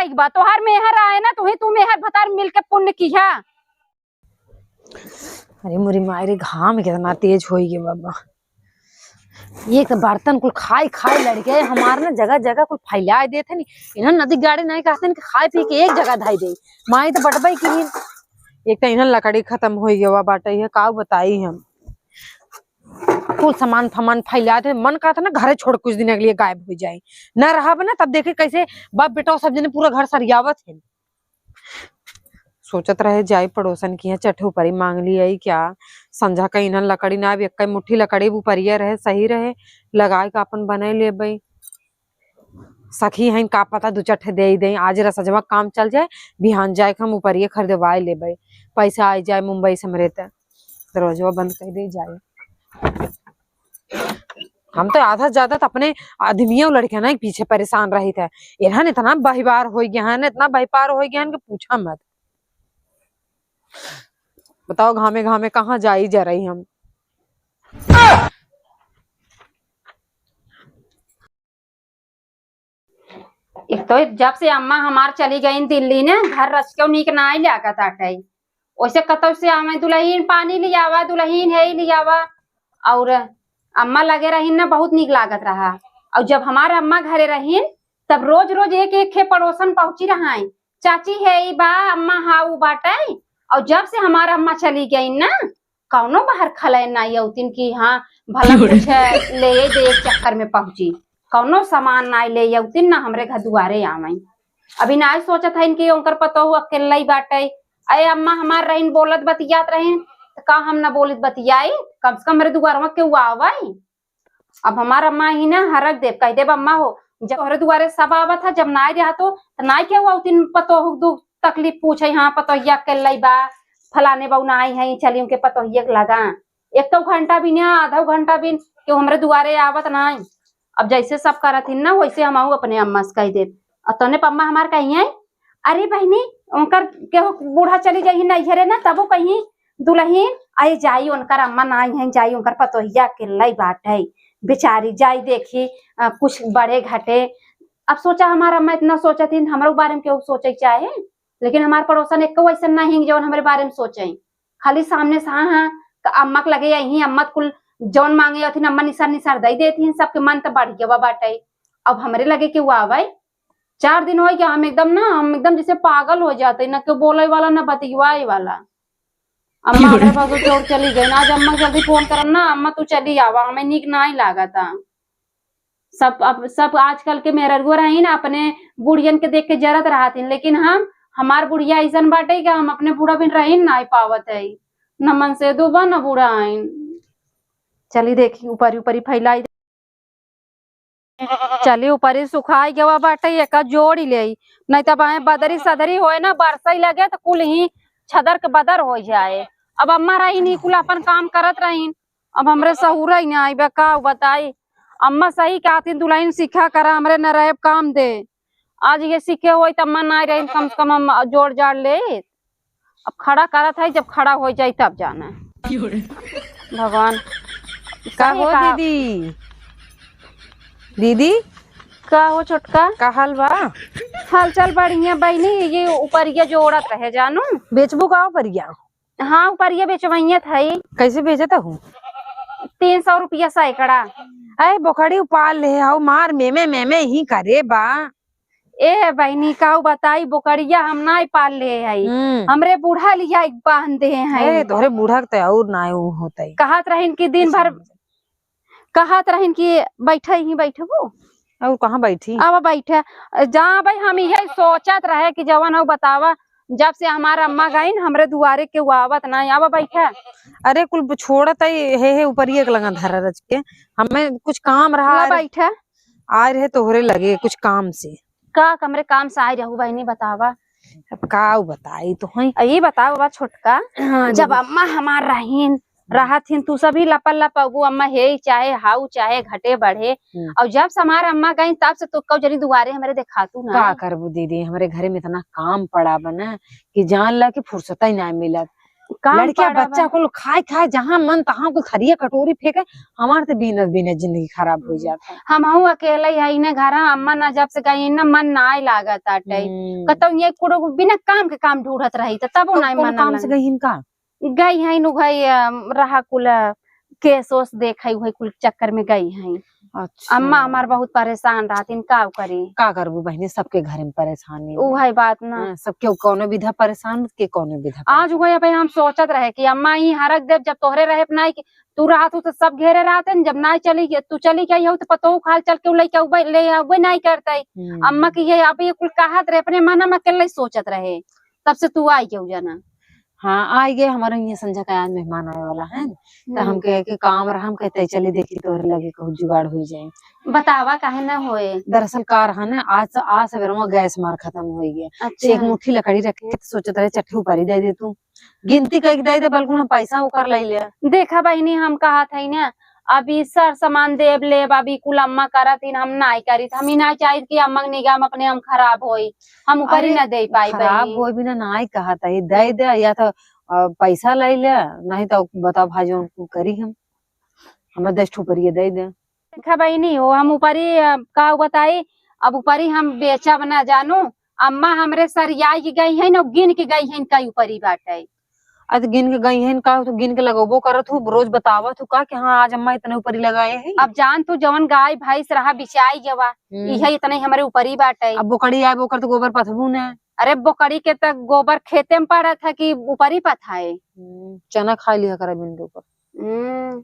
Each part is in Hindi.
ठीक बा तोहार मेहर आए ना तू मेहर भतार मिलके पुण्य किया। अरे मोरी मायरे घाम कितना तेज हो गया बाबा। ये तो बर्तन कुल खाई खाई लड़ गए हमारे ना जगह जगह कुल फैला देते नहीं इन्हें नदी गाड़ी नहीं कहते कि खाए पी के एक जगह धाई दे माई तो बटबाई की एक तो इन्हें लकड़ी खत्म हो गया बाटे है का बताई हम कुल सामान फमान फैला थे मन करता ना घरे छोड़ कुछ दिन के लिए गायब हो जाए न रहा ना तब देखे कैसे बाप बेटा सब जने पूरा घर सरियावत है। सोचत रहे जाई पड़ोसन की है चट्टे ऊपरी मांग ली आई क्या संझा का इन्हन लकड़ी ना एक मुट्ठी लकड़ी ऊपरिया रहे सही रहे लगाए का अपन बना ले भाई सखी है का पता दू चट्टे दे आज रसजवा काम चल जाए बिहान जाए हम ऊपरिया खरीदवाए ले भाई पैसा आ जाए मुंबई से मरे तो दरवाजा बंद कर दे जाए। हम तो आधा ज्यादा तो अपने आदमियों लड़के ना पीछे परेशान रही थे इन्हन इतना बहिबार हो गया है इतना बहिपार हो गया कि पूछा मत। बताओ घामे घामे कहाँ जाई जा रही हम। एक तो जब से अम्मा हमार चली गई दिल्ली ने घर रच के नीक ना ही लिया ताटे वैसे कतो से आवे दुल्हीन पानी लियावा दुल्हीन है लियावा और अम्मा लगे रहीन ना बहुत नीक लागत रहा। और जब हमारे अम्मा घरे रहीन तब रोज रोज एक एक पड़ोसन पहुंची रहा चाची है बा अम्मा हाउ बाटे। और जब से हमारा अम्मा चली गई ना कौनो बाहर खले ना यौतिन की हाँ भला कुछ ले दे चक्कर में पहुंची कौनो सामान ना ले यौतिन ना हमरे घर दुआरे आवे। अभी ना सोचत है इनकी उनकर पतो अकेला ही बाटे अरे अम्मा हमार रहीन बोलत बतियात रहे का हम ना बोलित बतियाई कम से कम मेरे दुआरवा के आवाई। अब हमारा अम्मा ही ना हरक देव कह देव अम्मा हो जब तोहरे दुआरे सब आवत था जब नाई रहा तो नाई के हुआ तीन पतो दुख तकलीफ पूछे हाँ पतोहिया के लई बा फलाने बऊ नाई है चली उनके पतोहिया लगा एक तो घंटा भी ना आधा घंटा भी क्यों हमरे दुआरे आवत नाई। अब जैसे सब करत ना वैसे हम अपने अम्मा से कह देव तने अम्मा हमार कही अरे बहनी उनकर केहू बूढ़ा चली जाही नैहरे ना तबो कहीं दुल्हीन आई जाई उनकर अम्मा नाई है जाई उनकर पतोहिया के लई बाटे बेचारी जाई देखी कुछ बड़े घटे। अब सोचा हमारा अम्मा इतना सोचा थी हमारे बारे में केहू सोचे चाहे लेकिन हमारे पड़ोसन एक वैसा नहीं जो हमारे बारे में सोचे खाली सामने से हाँ अम्मा के लगे यही अम्मा कुल जौन मांगे थी अम्मा निसार निसार दई देती सबके मन तो बढ़ गया बाटे। अब हमारे लगे कि वो आवे 4 दिन हो गया हम एकदम जैसे पागल हो जाते ना क्यों बोले वाला ना बतिवाए वाला। अम्मा हमारे पास चोर चली गई ना आज अम्मा जल्दी फोन करम ना अम्मा तू चली आवा हमें नीक ना ही लागा था। सब आजकल के मेहरगो रही ना अपने बुढ़ियन के देख के जरत रहा थी लेकिन हम हमार बुढ़िया ऐसा बाटे कि हम अपने बूढ़ा बिन रही ना पावत है न मन से दुबा न बूढ़ा आइन। चली देखी ऊपरी ऊपरी फैलाई चली ऊपरी सुखाई गवा बाटे एक जोड़ ले नहीं तब बदरी सदरी होए ना बरसई लगे तो कुल ही छदर के बदर हो जाए। अब अम्मा रही नहीं कुल अपन काम करत रही अब हमरे सहूर ही ना आई का बताई अम्मा सही कहती दुल्हन सीखा करा हमरे न रहे काम दे आज ये सीखे हो तब अम्मा ना रही कम से कम हम जोड़ जाड़ ले अब खड़ा करत है जब खड़ा हो जाए तब जाना भगवान का हो दीदी दीदी का हो छोटका का हाल बा हाल चाल बढ़िया बहनी ये ऊपरिया जोड़त रहे जानू बेचबू का ऊपरिया हाँ ऊपरिया बेचवैया था कैसे भेजता हूँ 300 रुपया सैकड़ा। अरे बोखड़ी उपाल ले आओ मार मेमे ही करे बा ए बहनी का बताई बोकड़िया हम ना पाल ले है हमरे बूढ़ा लिया बांध दे हैं तोहरे बूढ़ा के और ना होता है कहत रहीन की दिन भर कहत रहीन की बैठे ही बैठबू और कहाँ बैठी अब बैठे जा भाई हम यही सोचत रहे कि जवन हो बतावा जब से हमारा अम्मा गई हमरे दुआरे के आवत ना अब बैठे अरे कुल छोड़त है ऊपर एक लगा धरा रच के हमें कुछ काम रहा बैठे आ रहे तोहरे लगे कुछ काम से का कमरे काम से आए रहू बहनी बतावा अब का बताई तो ये बताओ बा छोटका जब अम्मा हमार रहीन रहा थी तू सभी लपल लपगू अम्मा हे चाहे हाउ चाहे घटे बढ़े और जब से हमारे अम्मा गई तब से तो कब जरी दुआरे हमारे देखा तू ना का करबू दीदी हमारे घर में इतना काम पड़ा बना कि जान ला कि फुर्सत ही ना मिलत काम लड़किया पड़ा बच्चा बा। को खाए खाए जहाँ मन तहाँ को थरिया कटोरी फेंके। हमारे तो बीनत बीनत जिंदगी खराब हो जाता है। हमहू अकेले ही ने घर अम्मा न जब से गई न मन नाय लागत आटे कतो ये कुड़ो बिना काम के काम ढूंढत रही तब तो नाय कौन मन काम से गई इनका? गई है नु गई रहा कुल केस ओस देखई हुई कुल चक्कर में गई है। अच्छा अम्मा हमार बहुत परेशान रहतीन का करी का करबू बहनी, सबके घर में परेशानी उ है बात ना। सबके कोनो विधा परेशान के कोनो विधा आज हुए भाई हम सोचत रहे कि अम्मा ही हरक देव जब तोहरे रहे नहीं कि तू रहा तो सब घेरे रहते न, जब नहीं चली गई तू चली गई हो तो पतो खाल चल के लेके उबे ले उबे नहीं करते। अम्मा की ये अब ये कुल कहत रहे अपने मन में अकेले सोचत रहे तब से तू आई क्यों जाना। हाँ आई गए हमारे यहाँ संजय का आज मेहमान आने वाला है तो हम कहे कि काम रहा, हम कहते चली देखी तोहरे लगे कहूँ जुगाड़ हो जाए। बतावा काहे ना होए। दरअसल कार है ना आज सवेरे में गैस मार खत्म हो गया। अच्छा एक मुट्ठी लकड़ी रखे तो सोचत रहे चट्टी ऊपर ही दे दे तू गिनती कह दे दे बल्कि पैसा ऊपर ले लिया। देखा बहनी हम कहा था ना अभी सर सामान देव ले अभी कुल अम्मा करत हम नहीं करी हम ही ना चाहिए कि अम्मा के निगाह में अपने हम खराब होई हम ऊपर ही ना दे पाई। खराब हो बिना ना कहा था ये दे दे या तो पैसा ले ले नहीं तो बताओ भाई जो करी हम हमें 10 ठोकर ये दे दे। देखा बहनी हो हम ऊपर ही का बताई अब ऊपर ही हम बेचा बना जानू अम्मा हमरे सरिया की गई है ना गिन के गई है कई ऊपर ही बाटे। आज गिन के गई है का तो गिन के लगोबो करत हूँ रोज बतावा तू का कि हाँ आज अम्मा इतने ऊपर ही लगाए हैं। अब जान तू जवन गाय भैंस रहा बिचाई जवा यही इतने हमारे ऊपर ही बाटे। अब बोकड़ी आए बोकर तो गोबर पथबू ने। अरे बोकड़ी के तक गोबर खेते में पड़ा था कि ऊपर ही पथाए। चना खा लिया कर बिन के ऊपर।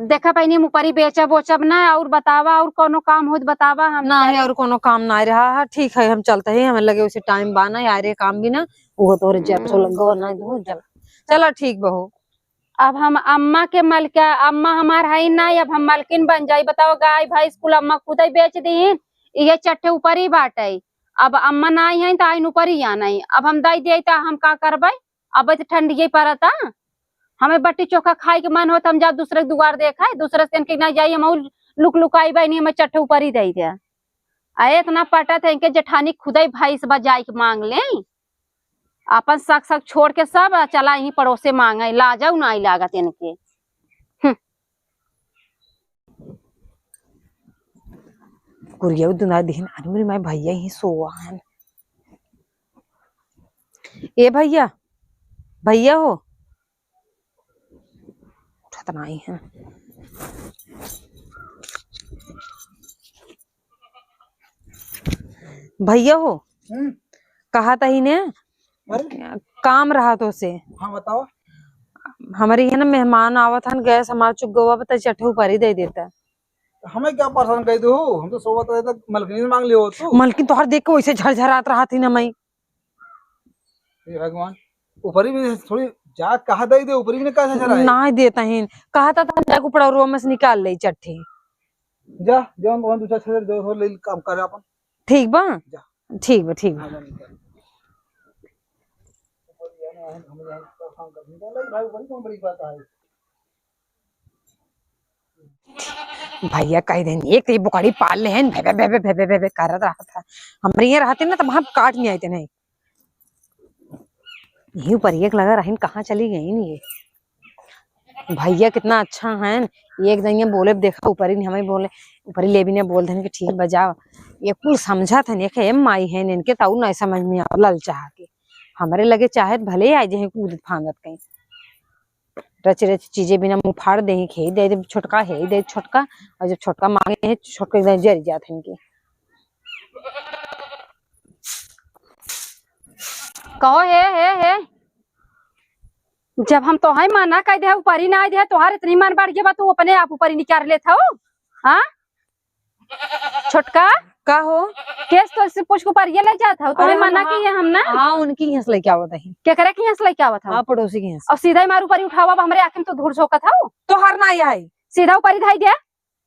देखा पाई ऊपर ही बेचा बोचब ना और बतावा और कोनो काम हो बतावा हम ना है और कोनो काम ना रहा है। ठीक है हम चलते हैं हमें लगे उसे टाइम बाना यार काम भी ना वो तो जब तो लगो ना जब चला ठीक बहू। अब हम अम्मा के मलका अम्मा हमार है ना अब हम मलकिन बन जाई बताओ गाय भैंस कुल अम्मा खुद ही बेच दी ये चट्टे ऊपर ही बाटे। अब अम्मा ना आई है तो आइन ऊपर ही आना है अब हम दई दे तो हम का करबे अब तो ठंडी ये पड़ता हमें बट्टी चोखा खाए के मन हो तो हम जा दूसरे दुआर देखा दूसरे से ना जाइए हम लुक लुकाई बनी हमें चट्टे ऊपर ही दे दिया आए इतना पटा था इनके जेठानी खुद ही भैंस बजाई के मांग ले अपन शक शक छोड़ के सब चला यही पड़ोसे मांगे ला जाऊ ना लागत इनके। कुरिया दुना दिन आदमी मैं भैया ही सोआ है। ए भैया भैया हो उठत नहीं है। भैया हो कहा था ही ने काम रहा तो से। हाँ बताओ। हमारे यहाँ ना मेहमान आवत हन गैस हमारा चुक गोवा बता चट्टे ऊपर ही दे देता। हमें क्या परेशान कर दो हम तो सोवत रहे तक मलकिनी मांग लियो तू। मलकिन तोहर देख के वैसे झरझरात रहा थी ना मैं। हे भगवान ऊपरी भी थोड़ी जा कहा दे दे ऊपरी भी कैसे चला है ना देता ही कहा था जाके ऊपर रो में से निकाल ले चट्टी। जा जवन वन दूसरा छेड़ दो हो ले काम करे अपन ठीक बा जा ठीक बा ठीक बा। भाई बड़ी कौन बड़ी बात है। भैया कह दें एक तो ये बुखारी पाल ले हैं भे भे भे भे भे भे कर रहा था हमारे यहाँ रहते ना तो वहां काट नहीं आए थे नहीं यहीं पर एक लगा रही कहाँ चली गई नहीं ये भैया कितना अच्छा है। एक दिन ये बोले देखा ऊपर ही नहीं हमें बोले ऊपर ही ले भी नहीं बोल दें कि ठीक बजाओ ये कुल समझा था नहीं एम माई है इनके ताऊ नहीं समझ में आ लल चाह के हमारे लगे चाहे भले ही आ जाए कूद फांगत कहीं रच रच चीजें बिना मुंह फाड़ दे खे दे छोटका है दे छोटका और जब छोटका मांगे है छोटके एकदम जर जाते इनके। कहो हे जब हम तो है माना कह दे ऊपर ही ना दे तोहार इतनी मन बढ़ गया तू अपने आप ऊपर ही निकाल लेता हो। हाँ छोटका का हो केस तो इससे पूछ को पर ये ले जाता हो तुम्हें मना की है हम ना। हाँ उनकी हंस लेके आवत है क्या करे की हंस लेके आवत हो। हाँ पड़ोसी की हंस और सीधा ही मारू पर उठावा हमरे आंख में तो धूल झोंकत हो तोहार ना आई सीधा ऊपर ही धाई दे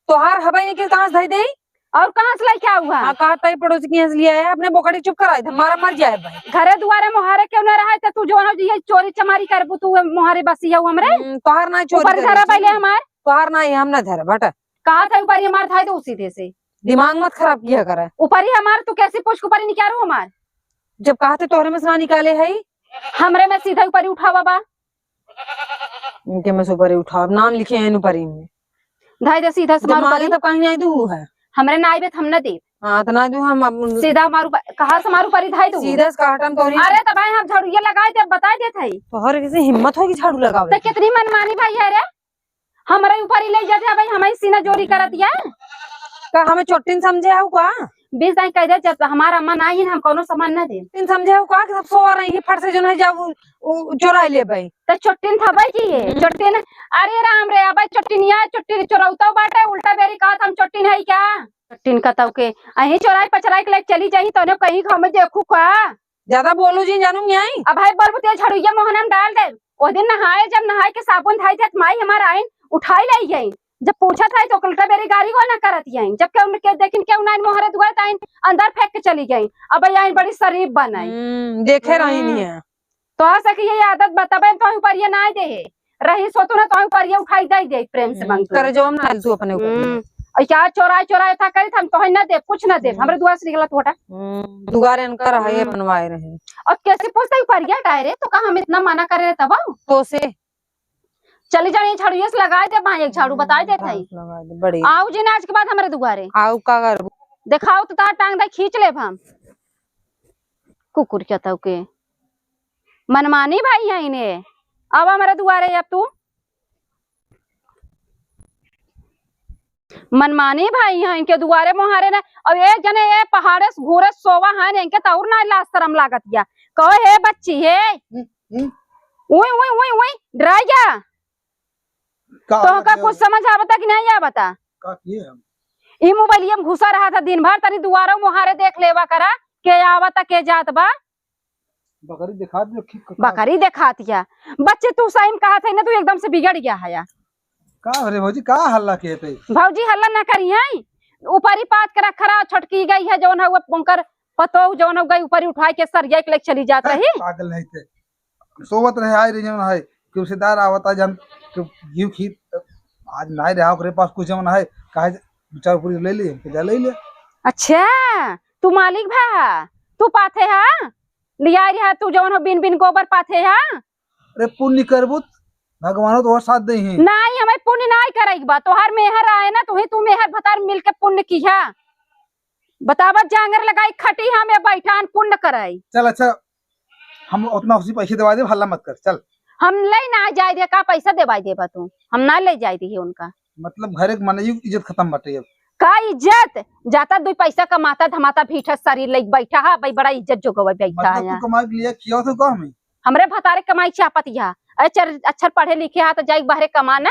तोहार हवाई निकल कहाँ से धाई दे और कहाँ से लेके आऊंगा। हाँ कहा था पड़ोसी की हंस लिया है अपने बोकड़ी चुप कराए थे मारा मर जाए भाई घरे दुआरे मोहारे क्यों न रहा तू जो ये चोरी चमारी करबू तू मोहारे बसिया हमरे तोहार ना चोरी ऊपर धरा पहले हमार तोहार ना हम ना धरा बटा कहा था ऊपर ही हमार था तो सीधे से दिमाग मत खराब किया करे ऊपर ही हमार तू कैसे पूछ ऊपर ही निकालू हमार जब कहा थे तोहरे में से ना निकाले है हमरे में सीधा ऊपर ही उठावा बा इनके मैं सुपरी उठाओ नाम लिखे हैं ऊपरी में धाई दे सीधा से जब मारू मांगे परी तब कहीं नहीं दू है। हमरे नाई बे हम न दे हाँ तो ना दू हम सीधा मारू कहा से मारू परी धाई दू सीधा से काटम तो अरे तब हम झाड़ू ये लगाए दे बताई दे थई तोहर किसी हिम्मत होगी झाड़ू लगावे तो कितनी मनमानी भाई है रे हमारे ऊपर ही ले जाते भाई हमारी सीना जोरी कर दिया का हमें चोटिन समझे हो का बीस दाई कह दे जब हमारा मन आई हम कोनो सामान न दे तीन समझे हो का कि सब सो रही है फट से जो नहीं जाओ चोरा ले भाई तो चोटिन था भाई की है चोटिन अरे राम रे भाई चोटिनिया चोटिन चोरौता बाटे उल्टा बेरी कहा हम चोटिन है क्या चोटिन कतौ के अही चोराई पचराई के लेके चली जाही तो कहीं हमें देखू का ज्यादा बोलो जी जानू यही अब भाई बल्ब ते झड़ुइया मोहनम डाल दे ओ दिन नहाए जब नहाए के साबुन धाई थे माई हमारा आइन उठाई ले गई जब पूछा था तो उल्टा बेरी गाड़ी को ना करत यही जब के उनके देखिन के उनाइन मोहरे दुआ ताइन अंदर फेंक के चली गई अब यही बड़ी शरीफ बनाई देखे रही नहीं है तो आ सके ये आदत बताबे तो ऊपर ये ना दे रही सोतु ना तो ऊपर ये उठाई दे प्रेम से मांग करे जो हम ना तू अपने ऊपर क्या चोराई चोराई था करी हम तो ना दे कुछ ना दे हमरे दुआ से निकला टोटा दुगारे इनका है बनवाए रहे और कैसे पूछता ऊपर ये डायरे तो का हम इतना मना करे तब तो से चली जाए झाड़ू ये लगाए दे भाई एक झाड़ू बताए दे थई लगा दे बड़ी आओ जी आज के बाद हमारे दुआरे आओ का कर दिखाओ तो तार टांग दे खींच ले हम कुकुर क्या तव के मनमानी भाई है इन्हें अब हमारे दुआरे अब तू मनमानी भाई है इनके दुआरे मोहारे ना अब एक जने ये पहाड़े से घूरे सोवा है इनके तौर ना लाश शर्म लागत या कहो हे बच्ची हे ओए ओए ओए ओए डरा गया तो का कुछ समझ आवता कि नहीं आवता का किए हम ई मोबाइल में घुसा रहा था दिन भर तनी दुआरा मोहारे देख लेवा करा के आवता के जात बा बकरी दिखा दे बकरी दिखातिया बच्चे तू सही में कहा था ना तू एकदम से बिगड़ गया है या का अरे भौजी का हल्ला किए थे भौजी हल्ला ना करी है ऊपरी पात कर खरा छटकी गई है जौन हुआ पंकर पतो जौन गई ऊपरी उठाई के सरिया के लेके चली जात रही पागल नहीं थे सोवत रहे आए रही है कि रिश्तेदार आवता जन घी खीर आज नहीं रहा ओकरे पास कुछ जमन है काहे बेचारा पूरी ले लिए ले ले अच्छा तू मालिक भा तू पाथे हा लिया रहा तू जौन हो बिन बिन गोबर पाथे हा अरे पुण्य करबू भगवान तो और साथ दे हैं नहीं हमें पुण्य नहीं करेगी बात तोहार मेहर आए ना तू मेहर भतार मिलके पुण्य की है बतावा जांगर लगाई खटी हमें बैठान पुण्य कराई चल अच्छा हम उतना उसी पैसे दवा दे हल्ला मत कर चल हम ले ना जाए दे का पैसा देवाई देबा तू हम ना ले जाए दी उनका मतलब घर एक मन इज्जत खत्म बटे अब का इज्जत जाता दो पैसा कमाता धमाता भीठा शरीर ले बैठा है भाई बड़ा इज्जत जो गवा बैठा मतलब है तू कमाई के लिए किया तो का हमें हमरे भतारे कमाई चापत या अच्छा पढ़े लिखे हा तो जाई बाहरे कमाना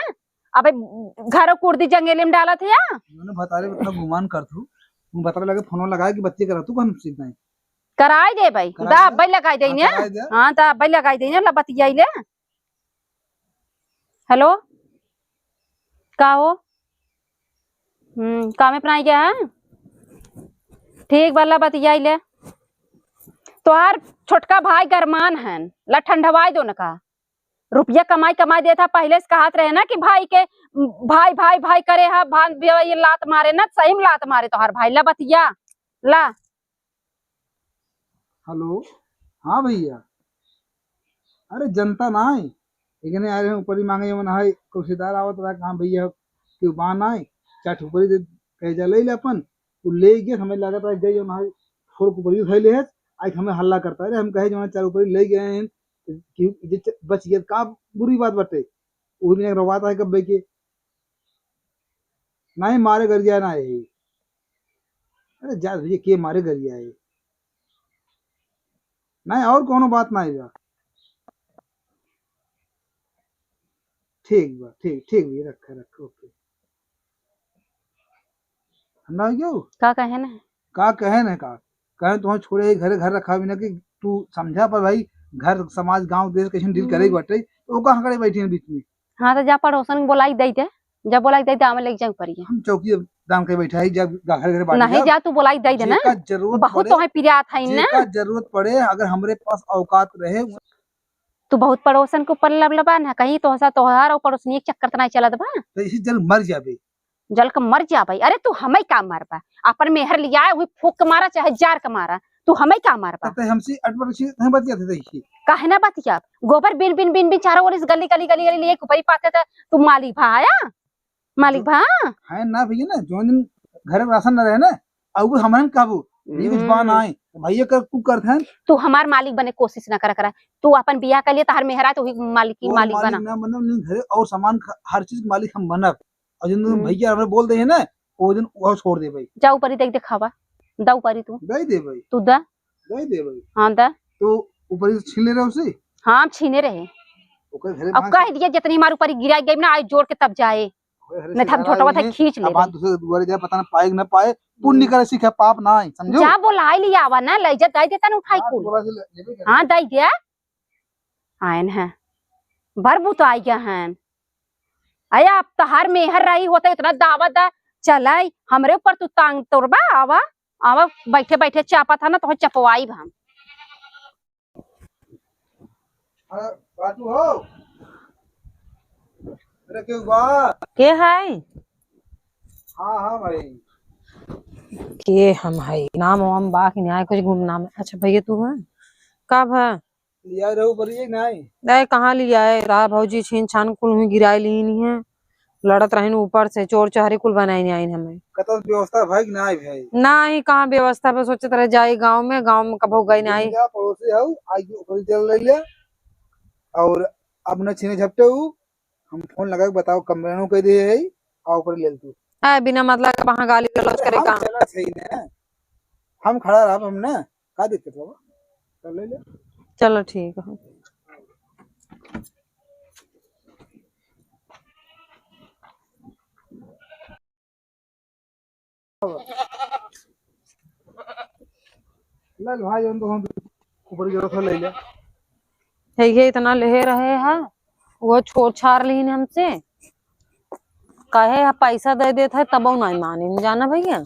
अब घर कुर्दी जंगेले में डालत है या मैंने बतारे इतना गुमान कर तू बतारे लगे फोन लगाया कि बच्चे करा तू कौन सीखना है कराई दे भाई दा भाई लगाई दे ने हां दा भाई लगाई दे ने लबतियाई ले हेलो का हो काम अपना गया है ठीक वाला बतियाई ले तोहार छोटका भाई गरमान है ला ठंडवाई दो न का रुपया कमाई देता पहले से कहत रहे ना कि भाई के भाई भाई भाई करे हा ये लात मारे ना सही में लात मारे तोहार भाई ला बतिया ला हेलो हाँ भैया अरे जनता ना है लेकिन आ रहे ऊपर ही मांगे मन है कुर्सीदार आवत रहा कहाँ भैया कि बान आए चाट ऊपर ही कह जा ले अपन वो ले गए हमें लागत है गई ना छोड़ ऊपर ही ले है आज हमें हल्ला करता है हम कहे जो चार ऊपर ले गए हैं कि बच गया का बुरी बात बटे वो भी रवाता है कब के नहीं मारे गरिया ना है अरे जा भैया के मारे गरिया है नहीं और कोनो बात ना है ठीक बा ठीक ठीक भैया रख ओके ना क्यों का कहे ना का कहे तुम्हें छोड़े घर रखा भी ना कि तू समझा पर भाई घर समाज गांव देश कैसे डील करेगी बटे तो कहाँ खड़े बैठी है बीच में हाँ तो जा पड़ोसन बोलाई दे दे जब बोलाई दे हमें लेके जाए पड़िए हम चौकी दाम के बैठा है जब घर घर बांट नहीं जा तू बोलाई दे दे ना जरूरत बहुत तो है पिरिया था ना जरूरत पड़े अगर हमारे पास औकात रहे तू बहुत पड़ोसन के ऊपर लबलबा ना कहीं तो तोहार और पड़ोसन एक चक्कर तो नहीं चलत बा तो इसी जल मर जाबे जल का मर जा भाई अरे तू हमें का मारबा अपन मेहर लिया हुई फूक के मारा चाहे जार के मारा तू हमें क्या मारबा तते हमसे अटपट सी नहीं बतिया थे देखिए काहे ना बतिया गोबर बिन बिन बिन बिन चारों ओर इस गली गली गली गली लिए ऊपर ही पाते थे तू मालिक भा आया मालिक भा है ना भैया ना जो दिन घर में राशन न रहे ना अब हमारे काबू ये कुछ बान आए भैया कर तू करते हैं तू हमार मालिक बने कोशिश ना करा तू अपन बियाह कर लिए तहर मेहरा तो मालिक की और मालिक बना ना बनब नहीं घरे और सामान हर चीज के मालिक हम बनब और जिन दिन हम्म। भैया हमें बोल दे है ना वो दिन वो छोड़ दे भाई जाऊ परी देख दिखावा दाऊ परी तू दे दे भाई तू दा दे दे भाई हाँ दा तो ऊपर से छीन ले रहे उसे हाँ छीने रहे ओकर घरे अब कह दिया जितनी हमारे ऊपर गिरा गई ना आज जोड़ के तब जाए नहीं तो हम छोटा था खींच ले बात दूसरे दुआरे जाए पता ना पाए ना पाए पुण्य करे सीखे पाप ना है समझो जा बोला आई लिया आवा ना ले जा दाई देता ना उठाई कुल हाँ दाई दिया आयन है भरबू तो आई गया है अया अब तहार मेहर रही होता इतना दावा दा चला हमरे ऊपर तू तांग तोड़बा आवा आवा बैठे बैठे चापा था ना तो चपवाई हम बातू हो अरे क्यों बा के है हां हां भाई के हम है नाम वाम बा कि नहीं कुछ घूमना में अच्छा भैया तू है कब है लिया रहो पर ये नहीं अरे कहाँ लिया है रा भौजी छीन छान कुल हुई गिराई ली नहीं है लड़त रहे ऊपर से चोर चहरी कुल बनाई नहीं आई हमें कतल व्यवस्था भाई कि नहीं भाई ना ही कहाँ व्यवस्था पे सोचे तरह जाए गांव में कबो गई नहीं क्या पड़ोसी हो आज ऊपर चल रही है और अब न छीने झपटे हूँ हम फोन लगा के बताओ कमरे कह दे है और ऊपर ले तू है बिना मतलब के वहाँ गाली गलौज करे हम काम चला सही ना हम खड़ा रहा हम ना का दिक्कत होगा चल ले ले चलो ठीक है ले भाई हम तो हम ऊपर जरूरत ले ले ये इतना ले रहे हैं वो छोड़ छाड़ ली हमसे कहे है पैसा दे देते है तब नहीं मानी नहीं जाना भैया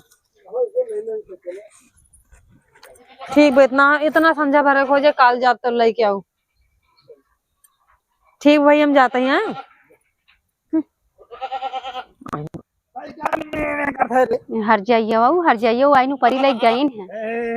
ठीक बा इतना इतना संझा भरे खोजे काल जाब तो लेके आओ ठीक भाई हम जाते हैं हर जाइए आई नु परी लग गई है